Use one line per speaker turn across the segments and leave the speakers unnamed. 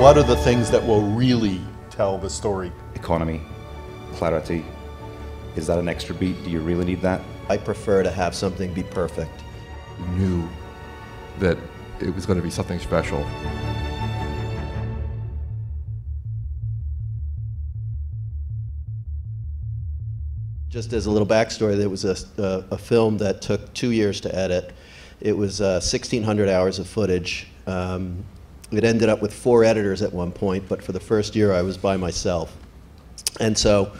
What are the things that will really tell the story?
Economy, clarity. Is that an extra beat? Do you really need that?
I prefer to have something be perfect.
Knew that it was going to be something special.
Just as a little backstory, there was a film that took 2 years to edit. It was 1,600 hours of footage. It ended up with 4 editors at one point, but for the first year I was by myself. And so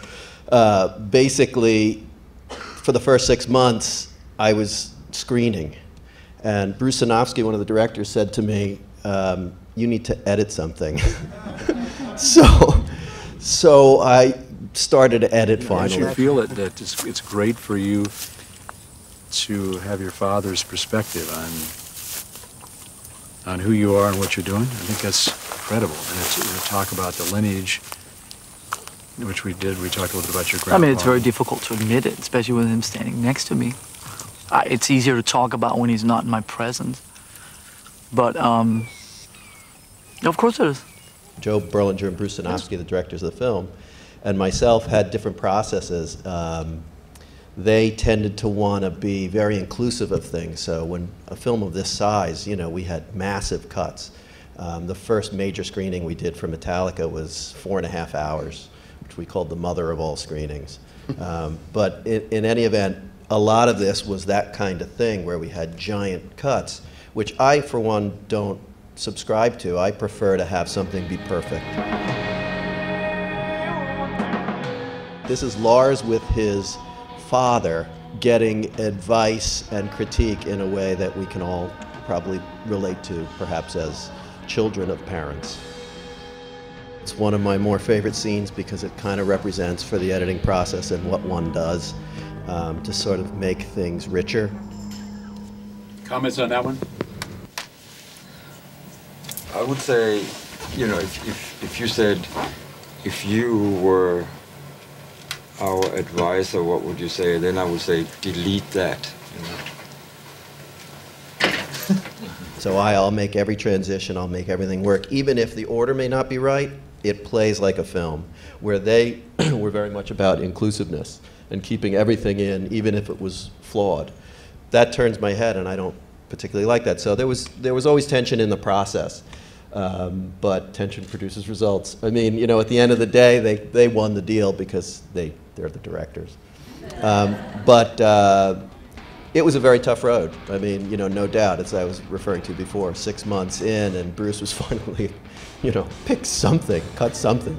basically, for the first 6 months, I was screening. And Bruce Sinofsky, one of the directors, said to me, you need to edit something. So I started to edit finally.
Don't you feel that it's great for you to have your father's perspective on who you are and what you're doing? I think that's incredible. And to talk about the lineage, which we did. We talked a little bit about your grandpa.
I mean, it's very difficult to admit it, especially with him standing next to me. It's easier to talk about when he's not in my presence. But, of course it is.
Joe Berlinger and Bruce Sinofsky, the directors of the film, and myself had different processes. They tended to want to be very inclusive of things. So when a film of this size, you know, we had massive cuts. The first major screening we did for Metallica was 4.5 hours, which we called the mother of all screenings. But in any event, a lot of this was that kind of thing where we had giant cuts, which I, for one, don't subscribe to. I prefer to have something be perfect. This is Lars with his father getting advice and critique in a way that we can all probably relate to, perhaps as children of parents. It's one of my more favorite scenes because it kind of represents for the editing process and what one does to sort of make things richer.
Comments on that one?
I would say, you know, if you said, if you were our advisor, what would you say? Then I would say, delete that. You know?
So I'll make every transition, I'll make everything work. Even if the order may not be right, it plays like a film, where they were very much about inclusiveness and keeping everything in, even if it was flawed. That turns my head, and I don't particularly like that. So there was always tension in the process. But tension produces results. I mean, you know, at the end of the day, they won the deal because they're the directors. But it was a very tough road. I mean, you know, no doubt, as I was referring to before, 6 months in, and Bruce was finally, you know, pick something, cut something.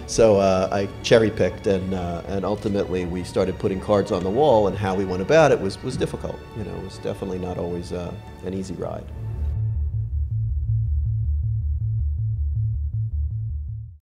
So I cherry-picked, and ultimately we started putting cards on the wall, and how we went about it was difficult. You know, it was definitely not always an easy ride.